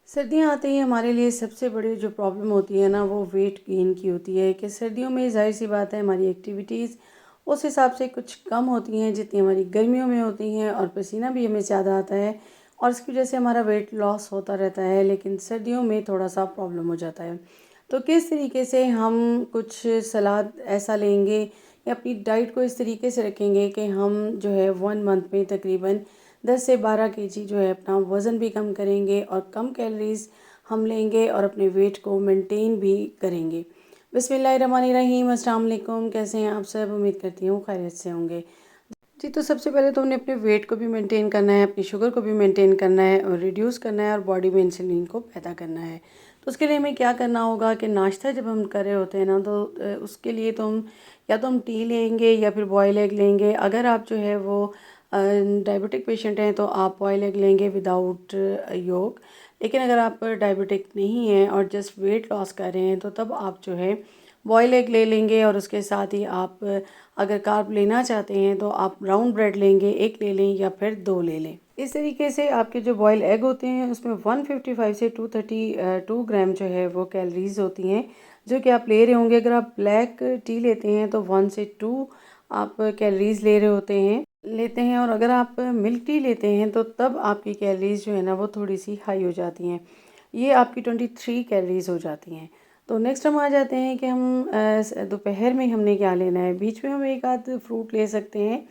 सर्दियाँ आते ही हमारे लिए सबसे बड़ी जो प्रॉब्लम होती है ना वो वेट गेन की होती है कि सर्दियों में ज़ाहिर सी बात है हमारी एक्टिविटीज़ उस हिसाब से कुछ कम होती हैं जितनी हमारी गर्मियों में होती हैं और पसीना भी हमें ज़्यादा आता है और इसकी वजह से हमारा वेट लॉस होता रहता है, लेकिन सर्दियों में थोड़ा सा प्रॉब्लम हो जाता है। तो किस तरीके से हम कुछ सलाह ऐसा लेंगे या अपनी डाइट को इस तरीके से रखेंगे कि हम जो है 1 मंथ में तकरीबन 10 से 12 केजी जो है अपना वज़न भी कम करेंगे और कम कैलोरीज़ हम लेंगे और अपने वेट को मेंटेन भी करेंगे। बिस्मिल्लाहिर्रहमानिर्रहीम, अस्सलाम वालेकुम। कैसे हैं आप सब? उम्मीद करती हूँ खैरियत से होंगे। जी, तो सबसे पहले तो हमने अपने वेट को भी मेंटेन करना है, अपनी शुगर को भी मेंटेन करना है और रिड्यूस करना है और बॉडी में इंसुलिन को पैदा करना है। तो उसके लिए हमें क्या करना होगा कि नाश्ता जब हम कर रहे होते हैं ना तो उसके लिए तो हम या तो हम टी लेंगे या फिर बॉयल एग लेंगे। अगर आप जो है वो डायबिटिक पेशेंट हैं तो आप बॉयल एग लेंगे विदाउट योक। लेकिन अगर आप डायबिटिक नहीं हैं और जस्ट वेट लॉस कर रहे हैं तो तब आप जो है बॉयल एग ले लेंगे और उसके साथ ही आप अगर कार्ब लेना चाहते हैं तो आप ब्राउन ब्रेड लेंगे, एक ले लें या फिर दो ले लें। इस तरीके से आपके जो बॉयल एग होते हैं उसमें 155 से 232 ग्राम जो है वो कैलोरीज होती हैं जो कि आप ले रहे होंगे। अगर आप ब्लैक टी लेते हैं तो 1 से 2 आप कैलोरीज ले रहे लेते हैं और अगर आप मिल्क टी लेते हैं तो तब आपकी कैलोरीज जो है ना वो थोड़ी सी हाई हो जाती हैं। ये आपकी 23 कैलोरीज हो जाती हैं। तो नेक्स्ट हम आ जाते हैं कि हम दोपहर में हमने क्या लेना है। बीच में हम एक आध फ्रूट ले सकते हैं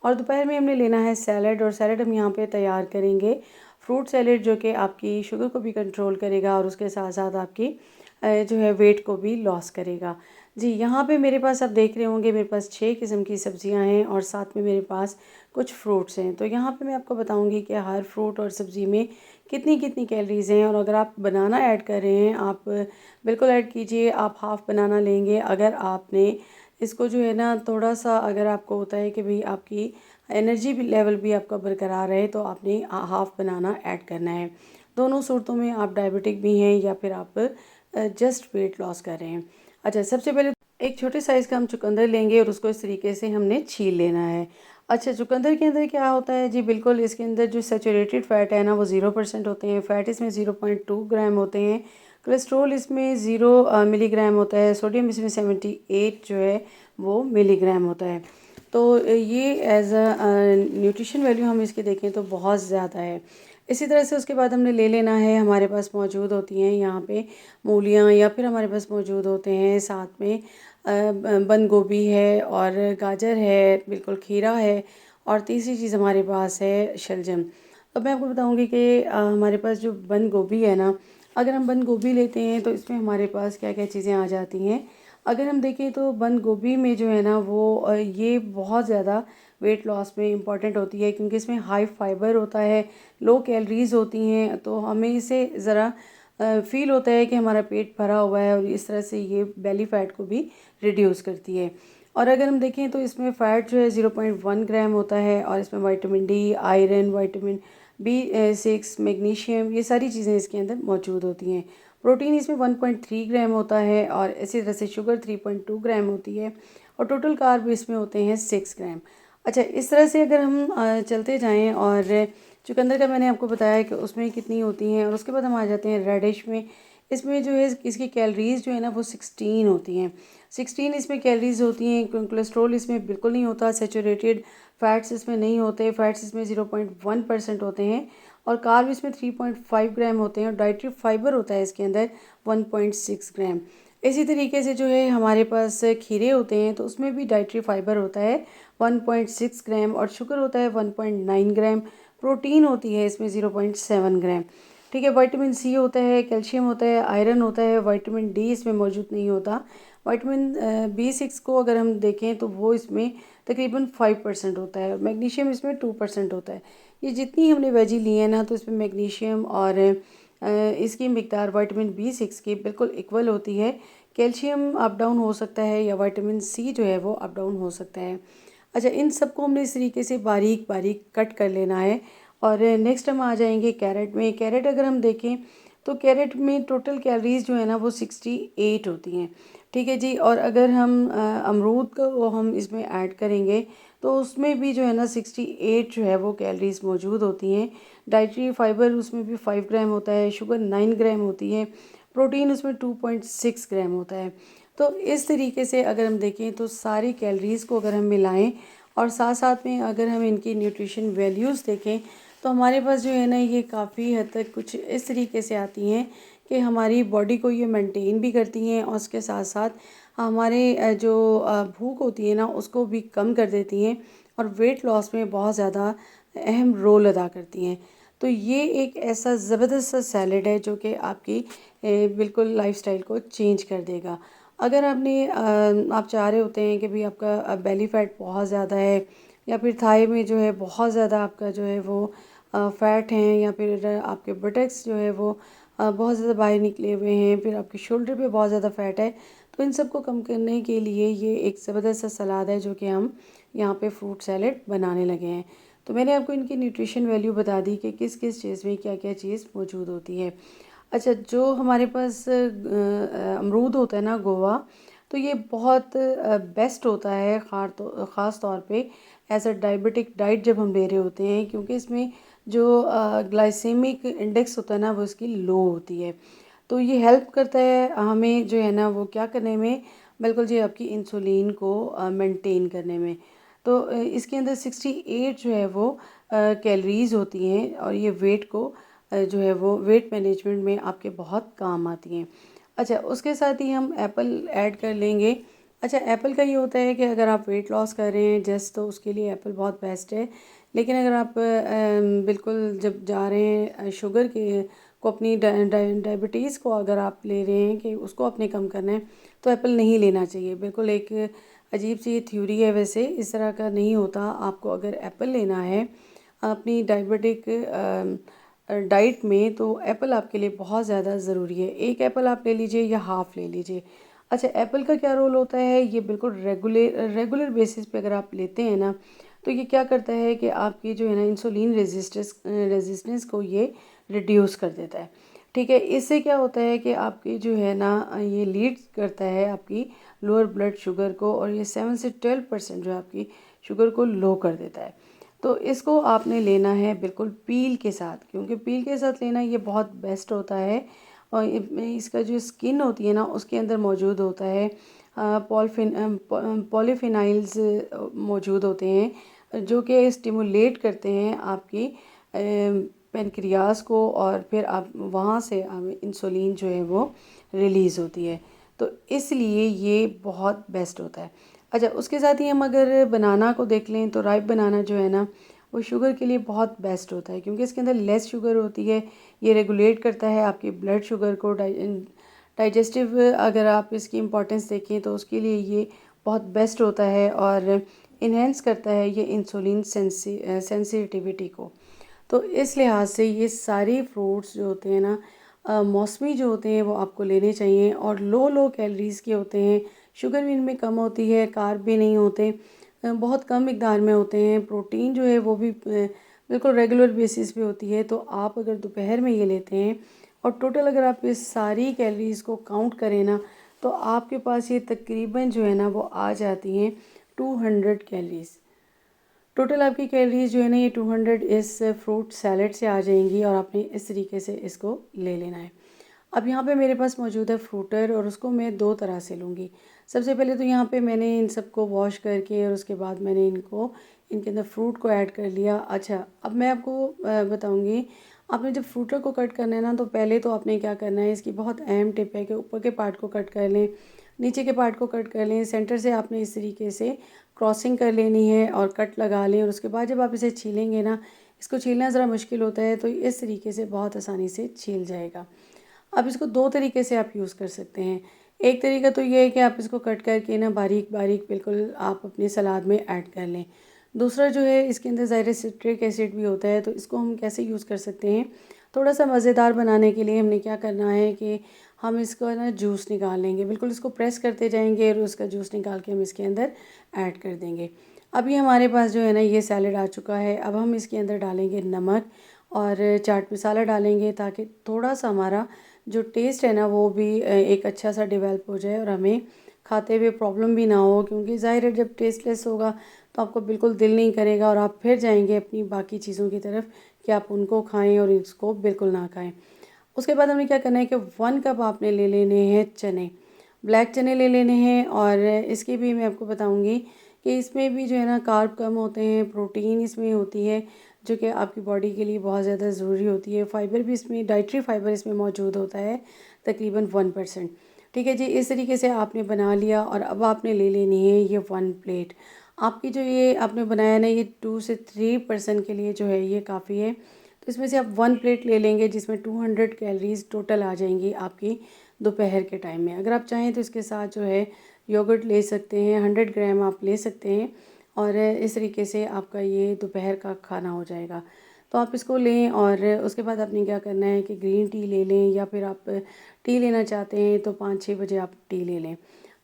और दोपहर में हमने लेना है सैलड, और सैलड हम यहाँ पे तैयार करेंगे फ्रूट सैलड जो कि आपकी शुगर को भी कंट्रोल करेगा और उसके साथ साथ आपकी जो है वेट को भी लॉस करेगा। जी, यहाँ पे मेरे पास आप देख रहे होंगे मेरे पास 6 किस्म की सब्जियाँ हैं और साथ में मेरे पास कुछ फ्रूट्स हैं। तो यहाँ पे मैं आपको बताऊँगी कि हर फ्रूट और सब्ज़ी में कितनी कितनी कैलोरीज़ हैं। और अगर आप बनाना ऐड कर रहे हैं आप बिल्कुल ऐड कीजिए, आप हाफ़ बनाना लेंगे। अगर आपने इसको जो है ना थोड़ा सा अगर आपको होता है कि भाई आपकी एनर्जी भी लेवल भी आपका बरकरार रहे तो आपने हाफ़ बनाना ऐड करना है। दोनों सूरतों में आप डायबिटिक भी हैं या फिर आप जस्ट वेट लॉस कर रहे हैं। अच्छा, सबसे पहले एक छोटे साइज़ का हम चुकंदर लेंगे और उसको इस तरीके से हमने छील लेना है। अच्छा, चुकंदर के अंदर क्या होता है जी, बिल्कुल इसके अंदर जो सैचुरेटेड फ़ैट है ना वो 0% होते हैं। फ़ैट इसमें 0.2 ग्राम होते हैं। कोलेस्ट्रॉल इसमें 0 मिलीग्राम होता है। सोडियम इसमें 78 जो है वो मिलीग्राम होता है। तो ये एज़ न्यूट्रिशन वैल्यू हम इसकी देखें तो बहुत ज़्यादा है। इसी तरह से उसके बाद हमने ले लेना है, हमारे पास मौजूद होती हैं यहाँ पे मूलियाँ या फिर हमारे पास मौजूद होते हैं साथ में बंद गोभी है और गाजर है, बिल्कुल खीरा है और तीसरी चीज़ हमारे पास है शलजम। अब मैं आपको बताऊँगी कि हमारे पास जो बंद गोभी है ना, अगर हम बंद गोभी लेते हैं तो इसमें हमारे पास क्या-क्या चीज़ें आ जाती हैं। अगर हम देखें तो बंद गोभी में जो है ना वो ये बहुत ज़्यादा वेट लॉस में इम्पॉर्टेंट होती है क्योंकि इसमें हाई फाइबर होता है, लो कैलोरीज़ होती हैं, तो हमें इसे ज़रा फ़ील होता है कि हमारा पेट भरा हुआ है और इस तरह से ये बेली फ़ैट को भी रिड्यूस करती है। और अगर हम देखें तो इसमें फ़ैट जो है 0.1 ग्राम होता है और इसमें vitamin D, iron, vitamin B6, magnesium, ये सारी चीज़ें इसके अंदर मौजूद होती हैं। प्रोटीन इसमें 1.3 ग्राम होता है और इसी तरह से शुगर 3.2 ग्राम होती है और टोटल कार्ब इसमें होते हैं 6 ग्राम। अच्छा, इस तरह से अगर हम चलते जाएँ और चुकंदर का मैंने आपको बताया कि उसमें कितनी होती हैं और उसके बाद हम आ जाते हैं रेडिश में। इसमें जो है इसकी कैलोरीज़ जो है ना वो 16 होती हैं। 16 इसमें कैलोरीज़ होती हैं। कोलेस्ट्रॉल इसमें बिल्कुल नहीं होता, सैचुरेटेड फैट्स इसमें नहीं होते, फैट्स इसमें 0.1% होते हैं और कार्ब इसमें 3.5 ग्राम होते हैं और डाइटरी फाइबर होता है इसके अंदर 1.6 ग्राम। इसी तरीके से जो है हमारे पास खीरे होते हैं तो उसमें भी डाइटरी फाइबर होता है 1.6 ग्राम और शुगर होता है 1.9 ग्राम। प्रोटीन होती है इसमें 0.7 ग्राम। ठीक है, विटामिन सी होता है, कैल्शियम होता है, आयरन होता है, विटामिन डी इसमें मौजूद नहीं होता। विटामिन B6 को अगर हम देखें तो वो इसमें तकरीबन 5% होता है और मैग्नीशियम इसमें 2% होता है। ये जितनी हमने वेजी ली है ना तो इसमें मैग्नीशियम और इसकी मिकदार विटामिन B6 की बिल्कुल इक्वल होती है। कैल्शियम अप डाउन हो सकता है या विटामिन सी जो है वो अप डाउन हो सकता है। अच्छा, इन सबको हमने इस तरीके से बारीक बारीक कट कर लेना है और नेक्स्ट हम आ जाएंगे कैरेट में। कैरेट अगर हम देखें तो कैरेट में टोटल कैलोरीज जो है ना वो 68 होती हैं। ठीक है जी, और अगर हम अमरूद को हम इसमें ऐड करेंगे तो उसमें भी जो है ना 68 जो है वो कैलोरीज मौजूद होती हैं। डाइटरी फाइबर उसमें भी 5 ग्राम होता है, शुगर 9 ग्राम होती है, प्रोटीन उसमें 2.6 ग्राम होता है। तो इस तरीके से अगर हम देखें तो सारी कैलोरीज़ को अगर हम मिलाएं और साथ साथ में अगर हम इनकी न्यूट्रिशन वैल्यूज़ देखें तो हमारे पास जो है ना ये काफ़ी हद तक कुछ इस तरीके से आती हैं कि हमारी बॉडी को ये मेंटेन भी करती हैं और उसके साथ साथ हमारे जो भूख होती है ना उसको भी कम कर देती हैं और वेट लॉस में बहुत ज़्यादा अहम रोल अदा करती हैं। तो ये एक ऐसा ज़बरदस्त सा सैलेड है जो कि आपकी बिल्कुल लाइफस्टाइल को चेंज कर देगा। अगर आप चाह रहे होते हैं कि भाई आपका बेली फैट बहुत ज़्यादा है या फिर थाई में जो है बहुत ज़्यादा आपका जो है वो फैट हैं या फिर आपके बटक्स जो है वो बहुत ज़्यादा बाहर निकले हुए हैं, फिर आपके शोल्डर पे बहुत ज़्यादा फैट है, तो इन सब को कम करने के लिए ये एक ज़बरदस्त सा सलाद है जो कि हम यहाँ पे फ्रूट सैलेड बनाने लगे हैं। तो मैंने आपको इनकी न्यूट्रिशन वैल्यू बता दी कि किस किस चीज़ में क्या क्या चीज़ मौजूद होती है। अच्छा, जो हमारे पास अमरूद होता है ना गोवा, तो ये बहुत बेस्ट होता है ख़ास तौर पे एज अ डायबिटिक डाइट जब हम ले रहे होते हैं, क्योंकि इसमें जो ग्लाइसेमिक इंडेक्स होता है ना वो इसकी लो होती है। तो ये हेल्प करता है हमें जो है ना वो क्या करने में, बिल्कुल जी आपकी इंसुलिन को मेंटेन करने में। तो इसके अंदर 68 जो है वो कैलोरीज होती हैं और ये वेट को जो है वो वेट मैनेजमेंट में आपके बहुत काम आती हैं। अच्छा, उसके साथ ही हम एप्पल ऐड कर लेंगे। अच्छा, एप्पल का ये होता है कि अगर आप वेट लॉस कर रहे हैं जस्ट, तो उसके लिए एप्पल बहुत बेस्ट है। लेकिन अगर आप बिल्कुल जब जा रहे हैं शुगर के को अपनी डायबिटीज़ को अगर आप ले रहे हैं कि उसको अपने कम करना है, तो एप्पल नहीं लेना चाहिए। बिल्कुल एक अजीब सी थ्योरी है, वैसे इस तरह का नहीं होता। आपको अगर एप्पल लेना है अपनी डायबिटिक डाइट में, तो एप्पल आपके लिए बहुत ज़्यादा ज़रूरी है। एक एप्पल आप ले लीजिए या हाफ़ ले लीजिए। अच्छा, एप्पल का क्या रोल होता है, ये बिल्कुल रेगुलर बेसिस पे अगर आप लेते हैं ना, तो ये क्या करता है कि आपकी जो है ना इंसुलिन रेजिस्टेंस को ये रिड्यूस कर देता है। ठीक है, इससे क्या होता है कि आपकी जो है ना ये लीड करता है आपकी लोअर ब्लड शुगर को, और ये 7 से 12% जो है आपकी शुगर को लो कर देता है। तो इसको आपने लेना है बिल्कुल पील के साथ, क्योंकि पील के साथ लेना ये बहुत बेस्ट होता है। और इसका जो स्किन होती है ना उसके अंदर मौजूद होता है पॉलीफिनाइल्स मौजूद होते हैं जो कि स्टिमुलेट करते हैं आपकी पेनक्रियास को, और फिर आप वहाँ से इंसुलिन जो है वो रिलीज़ होती है। तो इसलिए ये बहुत बेस्ट होता है। अच्छा, उसके साथ ही हम अगर बनाना को देख लें तो राइप बनाना जो है ना वो शुगर के लिए बहुत बेस्ट होता है, क्योंकि इसके अंदर लेस शुगर होती है। ये रेगुलेट करता है आपकी ब्लड शुगर को। डाइजेस्टिव अगर आप इसकी इम्पोर्टेंस देखें तो उसके लिए ये बहुत बेस्ट होता है और इन्हेंस करता है ये इंसुलिन सेंसिटिविटी को। तो इस लिहाज से ये सारी फ्रूट्स जो होते हैं ना मौसमी जो होते हैं वो आपको लेने चाहिए, और लो कैलोरीज़ के होते हैं। शुगर भी इनमें कम होती है, कार्ब भी नहीं होते, बहुत कम मिकदार में होते हैं। प्रोटीन जो है वो भी बिल्कुल रेगुलर बेसिस पे होती है। तो आप अगर दोपहर में ये लेते हैं और टोटल अगर आप इस सारी कैलोरीज़ को काउंट करें ना, तो आपके पास ये तकरीबन जो है ना वो आ जाती हैं 200 कैलोरीज़। टोटल आपकी कैलोरीज जो है ना ये 200 इस फ्रूट सैलेड से आ जाएंगी, और आपने इस तरीके से इसको ले लेना है। अब यहाँ पे मेरे पास मौजूद है फ्रूटर, और उसको मैं दो तरह से लूँगी। सबसे पहले तो यहाँ पे मैंने इन सबको वॉश करके और उसके बाद मैंने इनके अंदर फ्रूट को ऐड कर लिया। अच्छा, अब मैं आपको बताऊँगी, आपने जब फ्रूटर को कट करना है ना, तो पहले तो आपने क्या करना है, इसकी बहुत अहम टिप है कि ऊपर के पार्ट को कट कर लें, नीचे के पार्ट को कट कर लें, सेंटर से आपने इस तरीके से क्रॉसिंग कर लेनी है और कट लगा लें। और उसके बाद जब आप इसे छीलेंगे ना, इसको छीलना ज़रा मुश्किल होता है, तो इस तरीके से बहुत आसानी से छील जाएगा। अब इसको दो तरीके से आप यूज़ कर सकते हैं। एक तरीका तो ये है कि आप इसको कट करके ना बारीक बारीक बिल्कुल आप अपनी सलाद में ऐड कर लें। दूसरा जो है, इसके अंदर ज़ाहिर सिट्रिक एसिड भी होता है, तो इसको हम कैसे यूज़ कर सकते हैं, थोड़ा सा मज़ेदार बनाने के लिए हमने क्या करना है कि हम इसको ना जूस निकाल लेंगे। बिल्कुल इसको प्रेस करते जाएंगे और उसका जूस निकाल के हम इसके अंदर ऐड कर देंगे। अभी हमारे पास जो है ना ये सैलेड आ चुका है। अब हम इसके अंदर डालेंगे नमक और चाट मसाला डालेंगे, ताकि थोड़ा सा हमारा जो टेस्ट है ना वो भी एक अच्छा सा डेवलप हो जाए और हमें खाते हुए प्रॉब्लम भी ना हो। क्योंकि ज़ाहिर है जब टेस्टलेस होगा तो आपको बिल्कुल दिल नहीं करेगा और आप फिर जाएंगे अपनी बाकी चीज़ों की तरफ कि आप उनको खाएं और इसको बिल्कुल ना खाएं। उसके बाद हमें क्या करना है कि 1 कप आपने ले लेने हैं चने, ब्लैक चने ले लेने हैं। और इसकी भी मैं आपको बताऊंगी कि इसमें भी जो है ना कार्ब कम होते हैं, प्रोटीन इसमें होती है जो कि आपकी बॉडी के लिए बहुत ज़्यादा ज़रूरी होती है। फ़ाइबर भी इसमें, डाइटरी फ़ाइबर इसमें मौजूद होता है तकरीबन 1%। ठीक है जी, इस तरीके से आपने बना लिया और अब आपने ले लेनी है ये 1 प्लेट। आपकी जो ये आपने बनाया ना, ये 2 से 3 पर्सन के लिए जो है ये काफ़ी है। तो इसमें से आप 1 प्लेट ले लेंगे जिसमें 200 कैलोरीज़ टोटल आ जाएंगी आपकी दोपहर के टाइम में। अगर आप चाहें तो इसके साथ जो है योगर्ट ले सकते हैं, 100 ग्राम आप ले सकते हैं और इस तरीके से आपका ये दोपहर का खाना हो जाएगा। तो आप इसको लें और उसके बाद आपने क्या करना है कि ग्रीन टी ले लें, या फिर आप टी लेना चाहते हैं तो 5-6 बजे आप टी ले लें।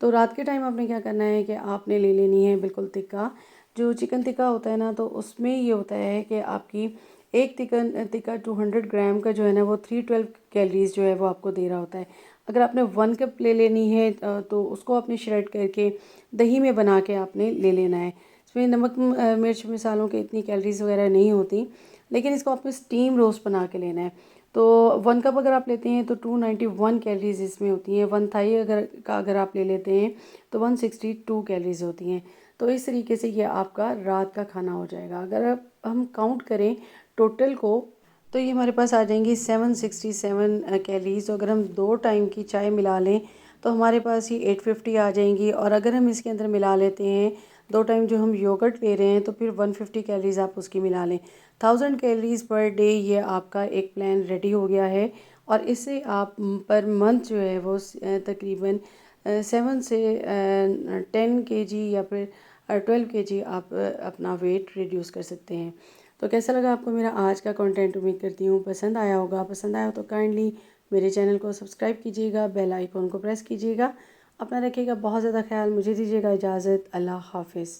तो रात के टाइम आपने क्या करना है कि आपने ले लेनी है बिल्कुल तिक्का, जो चिकन टिक्का होता है ना, तो उसमें ये होता है कि आपकी एक चिकन टिक्का 200 ग्राम का जो है ना वो 312 कैलोरीज जो है वो आपको दे रहा होता है। अगर आपने 1 कप ले लेनी है तो उसको आपने श्रेड करके दही में बना के आपने ले लेना है। इसमें नमक मिर्च मसालों के इतनी कैलोरीज वगैरह नहीं होती, लेकिन इसको आपने स्टीम रोस्ट बना के लेना है। तो 1 कप अगर आप लेते हैं तो 291 कैलोरीज इसमें होती हैं। 1 थाई अगर आप ले लेते हैं तो 162 कैलोरीज होती हैं। तो इस तरीके से ये आपका रात का खाना हो जाएगा। अगर आप हम काउंट करें टोटल को, तो ये हमारे पास आ जाएंगी 767 कैलोरीज। तो अगर हम 2 टाइम की चाय मिला लें तो हमारे पास ये 850 आ जाएंगी। और अगर हम इसके अंदर मिला लेते हैं 2 टाइम जो हम योगर्ट ले रहे हैं तो फिर 150 कैलोरीज आप उसकी मिला लें। 1000 कैलोरीज पर डे ये आपका एक प्लान रेडी हो गया है। और इससे आप पर मंथ जो है वो तकरीबन 7 से 10 kg या फिर 12 kg आप अपना वेट रिड्यूस कर सकते हैं। तो कैसा लगा आपको मेरा आज का कंटेंट? उम्मीद करती हूँ पसंद आया होगा। पसंद आया हो तो काइंडली मेरे चैनल को सब्सक्राइब कीजिएगा, बेल आइकॉन को प्रेस कीजिएगा। अपना रखिएगा बहुत ज़्यादा ख्याल। मुझे दीजिएगा इजाज़त। अल्लाह हाफिज़।